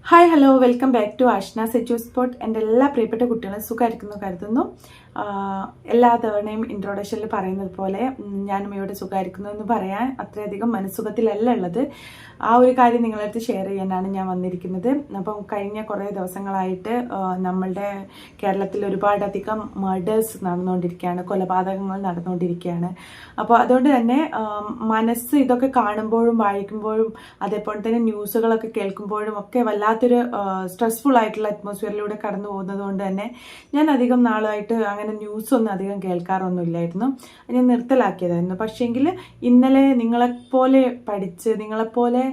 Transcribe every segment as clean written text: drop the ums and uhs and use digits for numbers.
Hi hello welcome back to Ashna's edu spot. എൻ്റെ എല്ലാ പ്രിയപ്പെട്ട കുട്ടികളും സുഖമായിരിക്കുന്നു കരുതുന്നു. എല്ലാ തവണയും ഇൻട്രൊഡക്ഷനിൽ പറയുന്നത് പോലെ ഞാനും ഇവിടെ സുഖമായിരിക്കുന്നു എന്ന് പറയാൻ അത്രയധികം മനസ്സുഖത്തിലല്ല ഉള്ളത്. ആ ഒരു കാര്യം നിങ്ങളടുത്ത് ഷെയർ ചെയ്യാനാണ് ഞാൻ വന്നിരിക്കുന്നത്. അപ്പം കഴിഞ്ഞ കുറേ ദിവസങ്ങളായിട്ട് നമ്മളുടെ കേരളത്തിൽ ഒരുപാടധികം മർഡേഴ്സ് നടന്നുകൊണ്ടിരിക്കുകയാണ്, കൊലപാതകങ്ങൾ നടന്നുകൊണ്ടിരിക്കുകയാണ്. അപ്പോൾ അതുകൊണ്ട് തന്നെ മനസ്സ് ഇതൊക്കെ കാണുമ്പോഴും വായിക്കുമ്പോഴും അതേപോലെ തന്നെ ന്യൂസുകളൊക്കെ കേൾക്കുമ്പോഴും ഒക്കെ വല്ലാത്തൊരു സ്ട്രെസ്ഫുൾ ആയിട്ടുള്ള അറ്റ്മോസ്ഫിയറിലൂടെ കടന്നു പോകുന്നത് കൊണ്ട് തന്നെ ഞാൻ അധികം നാളായിട്ട് അങ്ങനെ ന്യൂസൊന്നും അധികം കേൾക്കാറൊന്നും ഇല്ലായിരുന്നു. ഞാൻ നിർത്തലാക്കിയതായിരുന്നു. പക്ഷേങ്കിൽ ഇന്നലെ നിങ്ങളെപ്പോലെ പഠിച്ച് നിങ്ങളെപ്പോലെ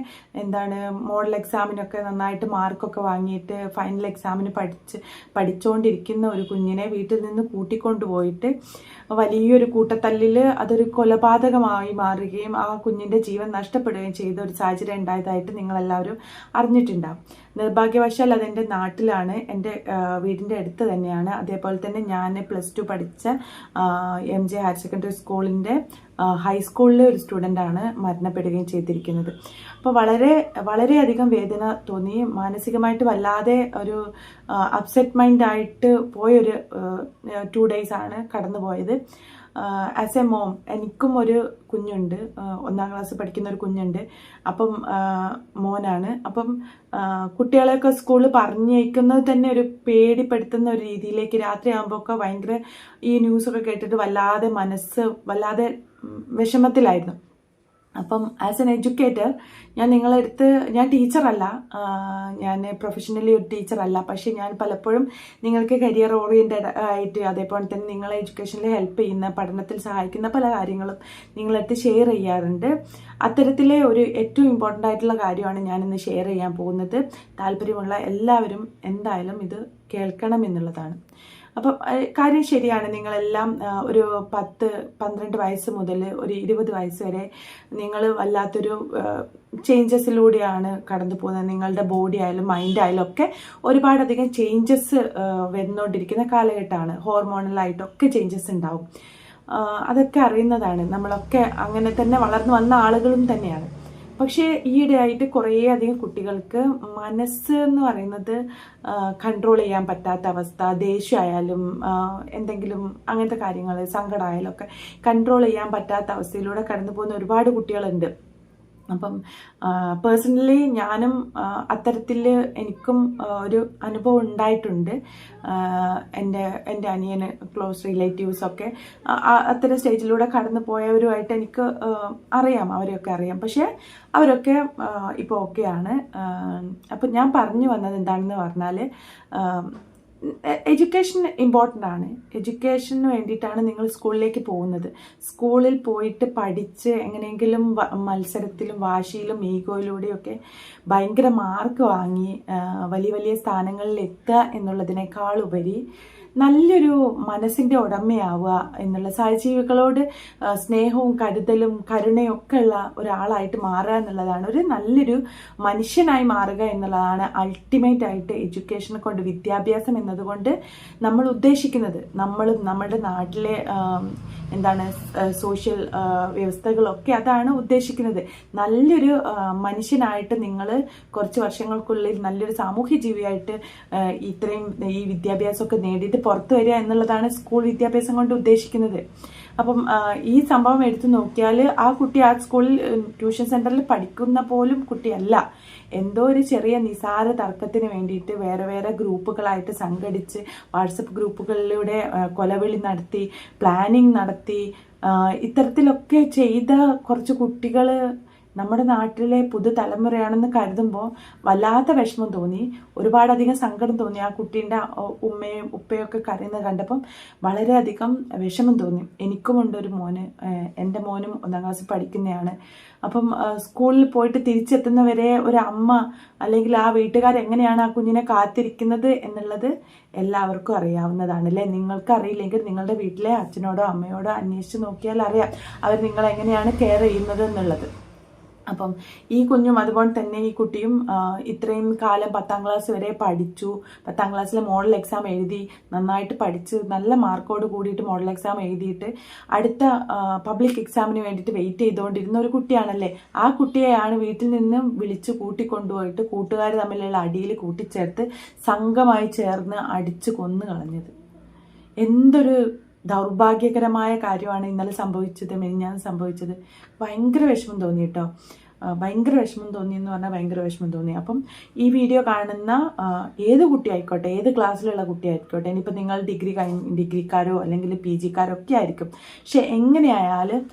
മോഡൽ എക്സാമിനൊക്കെ നന്നായിട്ട് മാർക്കൊക്കെ വാങ്ങിയിട്ട് ഫൈനൽ എക്സാമിന് പഠിച്ചുകൊണ്ടിരിക്കുന്ന ഒരു കുഞ്ഞിനെ വീട്ടിൽ നിന്ന് കൂട്ടിക്കൊണ്ടുപോയിട്ട് വലിയൊരു കൂട്ടത്തല്ലിൽ അതൊരു കൊലപാതകമായി മാറുകയും ആ കുഞ്ഞിൻ്റെ ജീവൻ നഷ്ടപ്പെടുകയും ചെയ്ത ഒരു സാഹചര്യം ഉണ്ടായതായിട്ട് നിങ്ങളെല്ലാവരും അറിഞ്ഞിട്ടുണ്ടാകും. നിർഭാഗ്യവശാൽ അതെൻ്റെ നാട്ടിലാണ്, എൻ്റെ വീടിൻ്റെ അടുത്ത് തന്നെയാണ്. അതേപോലെ തന്നെ ഞാൻ +2 പഠിച്ച MJ ഹയർ സെക്കൻഡറി സ്കൂളിൻ്റെ ഹൈസ്കൂളിലെ ഒരു സ്റ്റുഡൻ്റാണ് മരണപ്പെടുകയും ചെയ്തിരിക്കുന്നത്. അപ്പോൾ വളരെയധികം വേദന തോന്നി, മാനസികമായിട്ട് വല്ലാതെ ഒരു അപ്സെറ്റ് മൈൻഡായിട്ട് പോയൊരു 2 days ആണ് കടന്നു പോയത്. ആസ് എ മോം എനിക്കും ഒരു കുഞ്ഞുണ്ട്, 1ാം ക്ലാസ് പഠിക്കുന്ന ഒരു കുഞ്ഞുണ്ട്. അപ്പം മോനാണ്. അപ്പം കുട്ടികളെയൊക്കെ സ്കൂളിൽ പറഞ്ഞയക്കുന്നത് തന്നെ ഒരു പേടിപ്പെടുത്തുന്ന ഒരു രീതിയിലേക്ക് രാത്രിയാകുമ്പോൾ ഒക്കെ ഭയങ്കര ഈ ന്യൂസൊക്കെ കേട്ടിട്ട് വല്ലാതെ വിഷമത്തിലായിരുന്നു. അപ്പം ആസ് എൻ എഡ്യൂക്കേറ്റർ ഞാൻ ടീച്ചറല്ല, ഞാൻ പ്രൊഫഷണലി ഒരു ടീച്ചറല്ല. പക്ഷേ ഞാൻ പലപ്പോഴും നിങ്ങൾക്ക് കരിയർ ഓറിയൻറ്റഡ് ആയിട്ട് അതേപോലെ തന്നെ നിങ്ങളെ എഡ്യൂക്കേഷനിൽ ഹെൽപ്പ് ചെയ്യുന്ന, പഠനത്തിൽ സഹായിക്കുന്ന പല കാര്യങ്ങളും നിങ്ങളടുത്ത് ഷെയർ ചെയ്യാറുണ്ട്. അത്തരത്തിലെ ഒരു ഏറ്റവും ഇമ്പോർട്ടൻ്റ് ആയിട്ടുള്ള കാര്യമാണ് ഞാനിന്ന് ഷെയർ ചെയ്യാൻ പോകുന്നത്. താല്പര്യമുള്ള എല്ലാവരും എന്തായാലും ഇത് കേൾക്കണം എന്നുള്ളതാണ്. അപ്പം കാര്യം ശരിയാണ്. നിങ്ങളെല്ലാം ഒരു 10-12 വയസ്സ് മുതൽ ഒരു 20 വയസ്സ് വരെ നിങ്ങൾ വല്ലാത്തൊരു ചേഞ്ചസിലൂടെയാണ് കടന്നു പോകുന്നത്. നിങ്ങളുടെ ബോഡി ആയാലും മൈൻഡ് ആയാലും ഒക്കെ ഒരുപാടധികം ചേഞ്ചസ് വരുന്നുകൊണ്ടിരിക്കുന്ന കാലഘട്ടമാണ്. ഹോർമോണലായിട്ടൊക്കെ ചേഞ്ചസ് ഉണ്ടാവും. അതൊക്കെ അറിയുന്നതാണ്. നമ്മളൊക്കെ അങ്ങനെ തന്നെ വളർന്നു വന്ന ആളുകളും തന്നെയാണ്. പക്ഷേ ഈയിടെയായിട്ട് കുറേയധികം കുട്ടികൾക്ക് മനസ്സ് എന്ന് പറയുന്നത് കൺട്രോൾ ചെയ്യാൻ പറ്റാത്ത അവസ്ഥ, ദേഷ്യമായാലും എന്തെങ്കിലും അങ്ങനത്തെ കാര്യങ്ങൾ, സങ്കടമായാലും ഒക്കെ കൺട്രോൾ ചെയ്യാൻ പറ്റാത്ത അവസ്ഥയിലൂടെ കടന്നു പോകുന്ന ഒരുപാട് കുട്ടികളുണ്ട്. അപ്പം പേഴ്സണലി ഞാനും അത്തരത്തിൽ എനിക്കും ഒരു അനുഭവം ഉണ്ടായിട്ടുണ്ട്. എൻ്റെ അനിയന് ക്ലോസ് റിലേറ്റീവ്സൊക്കെ അത്തരം സ്റ്റേജിലൂടെ കടന്നു പോയവരുമായിട്ട് എനിക്ക് അറിയാം, അവരെയൊക്കെ അറിയാം. പക്ഷേ അവരൊക്കെ ഇപ്പോൾ ഓക്കെയാണ്. അപ്പം ഞാൻ പറഞ്ഞു വന്നത് എന്താണെന്ന് പറഞ്ഞാൽ എഡ്യൂക്കേഷൻ ഇമ്പോർട്ടൻ്റ് ആണ്. എഡ്യൂക്കേഷന് വേണ്ടിയിട്ടാണ് നിങ്ങൾ സ്കൂളിലേക്ക് പോകുന്നത്. സ്കൂളിൽ പോയിട്ട് പഠിച്ച് എങ്ങനെയെങ്കിലും മത്സരത്തിലും വാശിയിലും ഈഗോയിലൂടെയൊക്കെ ഭയങ്കര മാർക്ക് വാങ്ങി വലിയ വലിയ സ്ഥാനങ്ങളിൽ എത്തുക എന്നുള്ളതിനേക്കാൾ ഉപരി നല്ലൊരു മനസ്സിൻ്റെ ഉടമയാവുക എന്നുള്ള, സഹജീവികളോട് സ്നേഹവും കരുതലും കരുണയും ഒക്കെ ഉള്ള ഒരാളായിട്ട് മാറുക എന്നുള്ളതാണ്, ഒരു നല്ലൊരു മനുഷ്യനായി മാറുക എന്നുള്ളതാണ് അൾട്ടിമേറ്റ് ആയിട്ട് എഡ്യൂക്കേഷനെ കൊണ്ട്, വിദ്യാഭ്യാസം എന്നതുകൊണ്ട് നമ്മൾ ഉദ്ദേശിക്കുന്നത്. നമ്മളും നമ്മുടെ നാട്ടിലെ സോഷ്യൽ വ്യവസ്ഥകളൊക്കെ അതാണ് ഉദ്ദേശിക്കുന്നത്. നല്ലൊരു മനുഷ്യനായിട്ട് നിങ്ങൾ കുറച്ച് വർഷങ്ങൾക്കുള്ളിൽ നല്ലൊരു സാമൂഹ്യ ജീവിയായിട്ട് ഈ വിദ്യാഭ്യാസമൊക്കെ നേടിയിട്ട് പുറത്തു വരിക എന്നുള്ളതാണ് സ്കൂൾ വിദ്യാഭ്യാസം കൊണ്ട് ഉദ്ദേശിക്കുന്നത്. അപ്പം ഈ സംഭവം എടുത്തു നോക്കിയാൽ ആ കുട്ടി ആ സ്കൂളിൽ ട്യൂഷൻ സെൻറ്ററിൽ പഠിക്കുന്ന പോലും കുട്ടിയല്ല. എന്തോ ഒരു ചെറിയ നിസാര തർക്കത്തിന് വേണ്ടിയിട്ട് വേറെ വേറെ ഗ്രൂപ്പുകളായിട്ട് സംഘടിച്ച് വാട്സപ്പ് ഗ്രൂപ്പുകളിലൂടെ കൊലവിളി നടത്തി, പ്ലാനിങ് നടത്തി, ഇത്തരത്തിലൊക്കെ ചെയ്ത കുറച്ച് കുട്ടികൾ നമ്മുടെ നാട്ടിലെ പുതുതലമുറയാണെന്ന് കരുതുമ്പോൾ വല്ലാത്ത വിഷമം തോന്നി, ഒരുപാടധികം സങ്കടം തോന്നി. ആ കുട്ടീൻ്റെ ഉമ്മയും ഉപ്പയൊക്കെ കരയുന്നത് കണ്ടപ്പം വളരെയധികം വിഷമം തോന്നി. എനിക്കുമുണ്ട് ഒരു മോന്, എൻ്റെ മോനും 1ാം ക്ലാസ്സിൽ പഠിക്കുന്നതാണ്. അപ്പം സ്കൂളിൽ പോയിട്ട് തിരിച്ചെത്തുന്നവരെ ഒരു അമ്മ അല്ലെങ്കിൽ ആ വീട്ടുകാരെങ്ങനെയാണ് ആ കുഞ്ഞിനെ കാത്തിരിക്കുന്നത് എന്നുള്ളത് എല്ലാവർക്കും അറിയാവുന്നതാണ് അല്ലേ? നിങ്ങൾക്ക് അറിയില്ലെങ്കിൽ നിങ്ങളുടെ വീട്ടിലെ അച്ഛനോടോ അമ്മയോടോ അന്വേഷിച്ച് നോക്കിയാൽ അറിയാം അവർ നിങ്ങളെങ്ങനെയാണ് കെയർ ചെയ്യുന്നത് എന്നുള്ളത്. അപ്പം ഈ കുഞ്ഞും അതുപോലെ തന്നെ ഈ കുട്ടിയും ഇത്രയും കാലം 10ാം ക്ലാസ് വരെ പഠിച്ചു. 10ാം ക്ലാസ്സിലെ മോഡൽ എക്സാം എഴുതി, നന്നായിട്ട് പഠിച്ച് നല്ല മാർക്കോട് കൂടിയിട്ട് മോഡൽ എക്സാം എഴുതിയിട്ട് അടുത്ത പബ്ലിക് എക്സാമിന് വേണ്ടിയിട്ട് വെയിറ്റ് ചെയ്തുകൊണ്ടിരുന്ന ഒരു കുട്ടിയാണല്ലേ. ആ കുട്ടിയെയാണ് വീട്ടിൽ നിന്ന് വിളിച്ച് കൂട്ടിക്കൊണ്ടുപോയിട്ട് കൂട്ടുകാർ തമ്മിലുള്ള അടിയിൽ കൂട്ടിച്ചേർത്ത് സംഘമായി ചേർന്ന് അടിച്ച് കൊന്നു കളഞ്ഞത്. എന്തൊരു ദൗർഭാഗ്യകരമായ കാര്യമാണ് ഇന്നലെ സംഭവിച്ചത്, മെനിഞ്ഞാന്ന് സംഭവിച്ചത്. ഭയങ്കര വിഷമം തോന്നി കേട്ടോ. ഭയങ്കര വിഷമം തോന്നി എന്ന് പറഞ്ഞാൽ ഭയങ്കര വിഷമം തോന്നി. അപ്പം ഈ വീഡിയോ കാണുന്ന ഏത് കുട്ടി ആയിക്കോട്ടെ, ഏത് ക്ലാസ്സിലുള്ള കുട്ടി ആയിക്കോട്ടെ, ഇനിയിപ്പോൾ നിങ്ങൾ ഡിഗ്രിക്കാരോ അല്ലെങ്കിൽ PGക്കാരോ ഒക്കെ ആയിരിക്കും. പക്ഷെ എങ്ങനെയായാലും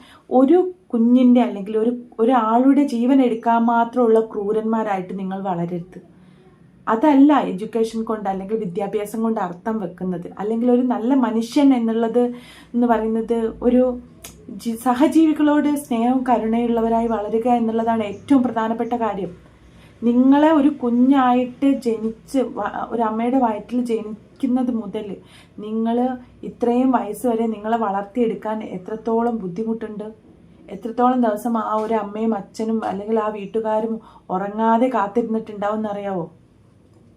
ഒരു കുഞ്ഞിൻ്റെ അല്ലെങ്കിൽ ഒരാളുടെ ജീവൻ എടുക്കാൻ മാത്രമുള്ള ക്രൂരന്മാരായിട്ട് നിങ്ങൾ വളരരുത്. അതല്ല എഡ്യൂക്കേഷൻ കൊണ്ട് അല്ലെങ്കിൽ വിദ്യാഭ്യാസം കൊണ്ട് അർത്ഥം വെക്കുന്നത്. അല്ലെങ്കിൽ ഒരു നല്ല മനുഷ്യൻ എന്നുള്ളത് എന്ന് പറയുന്നത് ഒരു സഹജീവികളോട് സ്നേഹവും കരുണയുള്ളവരായി വളരുക എന്നുള്ളതാണ് ഏറ്റവും പ്രധാനപ്പെട്ട കാര്യം. നിങ്ങളെ ഒരു കുഞ്ഞായിട്ട് ജനിച്ച് ഒരു അമ്മയുടെ വയറ്റിൽ ജനിക്കുന്നത് മുതൽ നിങ്ങൾ ഇത്രയും വയസ്സ് വരെ നിങ്ങളെ വളർത്തിയെടുക്കാൻ എത്രത്തോളം ബുദ്ധിമുട്ടുണ്ട്, എത്രത്തോളം ദിവസം ആ ഒരു അമ്മയും അച്ഛനും അല്ലെങ്കിൽ ആ വീട്ടുകാരും ഉറങ്ങാതെ കാത്തിരുന്നിട്ടുണ്ടാവും എന്നറിയാവോ?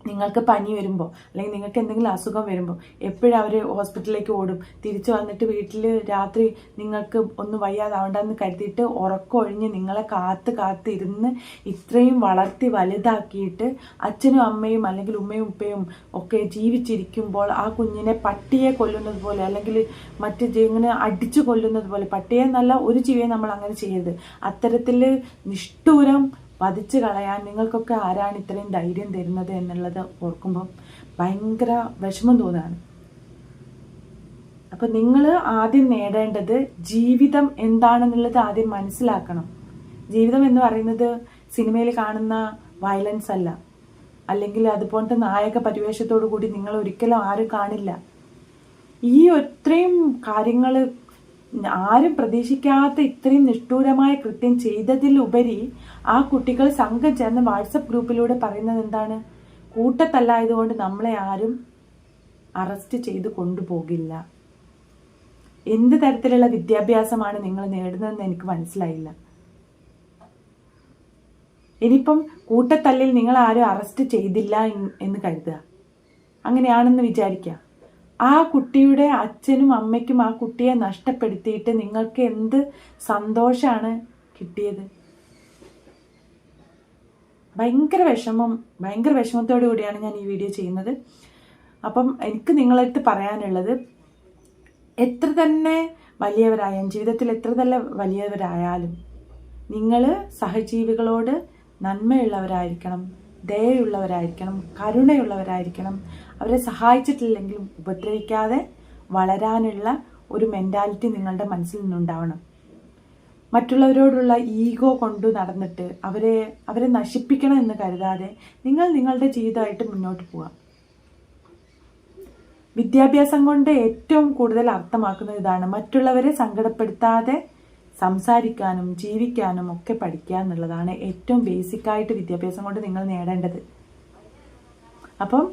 നിങ്ങൾക്ക് പനി വരുമ്പോൾ അല്ലെങ്കിൽ നിങ്ങൾക്ക് എന്തെങ്കിലും അസുഖം വരുമ്പോൾ എപ്പോഴും അവർ ഹോസ്പിറ്റലിലേക്ക് ഓടും. തിരിച്ചു വന്നിട്ട് വീട്ടിൽ രാത്രി നിങ്ങൾക്ക് ഒന്ന് വയ്യാതാവണ്ടെന്ന് കരുതിയിട്ട് ഉറക്കമൊഴിഞ്ഞ് നിങ്ങളെ കാത്തിരുന്ന് ഇത്രയും വളർത്തി വലുതാക്കിയിട്ട് അച്ഛനും അമ്മയും അല്ലെങ്കിൽ ഉമ്മയും ഉപ്പയും ഒക്കെ ജീവിച്ചിരിക്കുമ്പോൾ ആ കുഞ്ഞിനെ പട്ടിയെ കൊല്ലുന്നത് പോലെ അല്ലെങ്കിൽ ഇങ്ങനെ അടിച്ചു കൊല്ലുന്നത് പോലെ, പട്ടിയെ എന്നല്ല, ഒരു ജീവിയെ നമ്മൾ അങ്ങനെ ചെയ്യരുത്. അത്തരത്തിൽ നിഷ്ഠൂരം വധിച്ചു കളയാൻ നിങ്ങൾക്കൊക്കെ ആരാണ് ഇത്രയും ധൈര്യം തരുന്നത് എന്നുള്ളത് ഓർക്കുമ്പോൾ ഭയങ്കര വിഷമം തോന്നുകയാണ്. അപ്പം നിങ്ങൾ ആദ്യം നേടേണ്ടത് ജീവിതം എന്താണെന്നുള്ളത് ആദ്യം മനസ്സിലാക്കണം. ജീവിതം എന്ന് പറയുന്നത് സിനിമയിൽ കാണുന്ന വയലൻസ് അല്ല, അല്ലെങ്കിൽ അതുപോലത്തെ നായക പരിവേഷത്തോടു കൂടി നിങ്ങൾ ഒരിക്കലും ആരും കാണില്ല. ഈ ഇത്രയും കാര്യങ്ങൾ ആരും പ്രതീക്ഷിക്കാത്ത ഇത്രയും നിഷ്ഠൂരമായ കൃത്യം ചെയ്തതിലുപരി ആ കുട്ടികൾ സംഘം ചേർന്ന് വാട്സപ്പ് ഗ്രൂപ്പിലൂടെ പറയുന്നത് എന്താണ്? കൂട്ടത്തല്ലായതുകൊണ്ട് നമ്മളെ ആരും അറസ്റ്റ് ചെയ്ത് കൊണ്ടുപോകില്ല. എന്ത് തരത്തിലുള്ള വിദ്യാഭ്യാസമാണ് നിങ്ങൾ നേടുന്നതെന്ന് എനിക്ക് മനസ്സിലായില്ല. ഇനിയിപ്പം കൂട്ടത്തല്ലിൽ നിങ്ങൾ ആരും അറസ്റ്റ് ചെയ്തില്ല എന്ന് കരുതുക, അങ്ങനെയാണെന്ന് വിചാരിക്കുക. ആ കുട്ടിയുടെ അച്ഛനും അമ്മയ്ക്കും ആ കുട്ടിയെ നഷ്ടപ്പെടുത്തിയിട്ട് നിങ്ങൾക്ക് എന്ത് സന്തോഷമാണ് കിട്ടിയത്? ഭയങ്കര വിഷമത്തോടു കൂടിയാണ് ഞാൻ ഈ വീഡിയോ ചെയ്യുന്നത്. അപ്പം എനിക്ക് നിങ്ങളടുത്ത് പറയാനുള്ളത്, എത്ര തന്നെ വലിയവരായാലും ജീവിതത്തിൽ എത്ര തന്നെ വലിയവരായാലും നിങ്ങൾ സഹജീവികളോട് നന്മയുള്ളവരായിരിക്കണം, ദയയുള്ളവരായിരിക്കണം, കരുണയുള്ളവരായിരിക്കണം. അവരെ സഹായിച്ചിട്ടില്ലെങ്കിലും ഉപദ്രവിക്കാതെ വളരാനുള്ള ഒരു മെൻറ്റാലിറ്റി നിങ്ങളുടെ മനസ്സിൽ നിന്നുണ്ടാവണം. മറ്റുള്ളവരോടുള്ള ഈഗോ കൊണ്ടു നടന്നിട്ട് അവരെ നശിപ്പിക്കണം എന്ന് കരുതാതെ നിങ്ങൾ നിങ്ങളുടെ ജീവിതമായിട്ട് മുന്നോട്ട് പോവുക. വിദ്യാഭ്യാസം കൊണ്ട് ഏറ്റവും കൂടുതൽ അർത്ഥമാക്കുന്നത് ഇതാണ്: മറ്റുള്ളവരെ സങ്കടപ്പെടുത്താതെ സംസാരിക്കാനും ജീവിക്കാനും ഒക്കെ പഠിക്കുക എന്നുള്ളതാണ് ഏറ്റവും ബേസിക്കായിട്ട് വിദ്യാഭ്യാസം കൊണ്ട് നിങ്ങൾ നേടേണ്ടത്. അപ്പം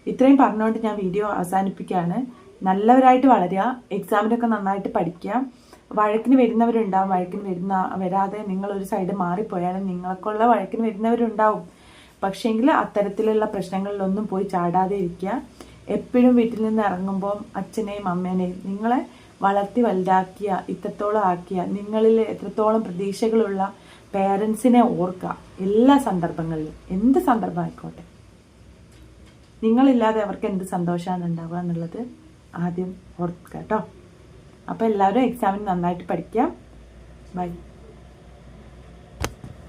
ഇത്രയും പറഞ്ഞുകൊണ്ട് ഞാൻ വീഡിയോ അവസാനിപ്പിക്കുകയാണ്. നല്ലവരായിട്ട് വളരുക, എക്സാമിനൊക്കെ നന്നായിട്ട് പഠിക്കുക. വഴക്കിന് വരുന്നവരുണ്ടാവും, വരാതെ നിങ്ങൾ ഒരു സൈഡ് മാറിപ്പോയാലും നിങ്ങൾക്കുള്ള വഴക്കിന് വരുന്നവരുണ്ടാവും. പക്ഷേങ്കിൽ അത്തരത്തിലുള്ള പ്രശ്നങ്ങളിലൊന്നും പോയി ചാടാതെ ഇരിക്കുക. എപ്പോഴും വീട്ടിൽ നിന്ന് ഇറങ്ങുമ്പോൾ അച്ഛനെയും അമ്മേനെയും നിങ്ങളെ വളർത്തി വലുതാക്കിയ, ഇത്രത്തോളം ആക്കിയ, നിങ്ങളിൽ എത്രത്തോളം പ്രതീക്ഷകളുള്ള പേരൻസിനെ ഓർക്കുക. എല്ലാ സന്ദർഭങ്ങളിലും, എന്ത് സന്ദർഭം ആയിക്കോട്ടെ, നിങ്ങളില്ലാതെ അവർക്ക് എന്ത് സന്തോഷമാണ് ഉണ്ടാവുക എന്നുള്ളത് ആദ്യം ഓർക്കുക കേട്ടോ. അപ്പോൾ എല്ലാവരും എക്സാമിന് നന്നായിട്ട് പഠിക്കുക. ബൈ.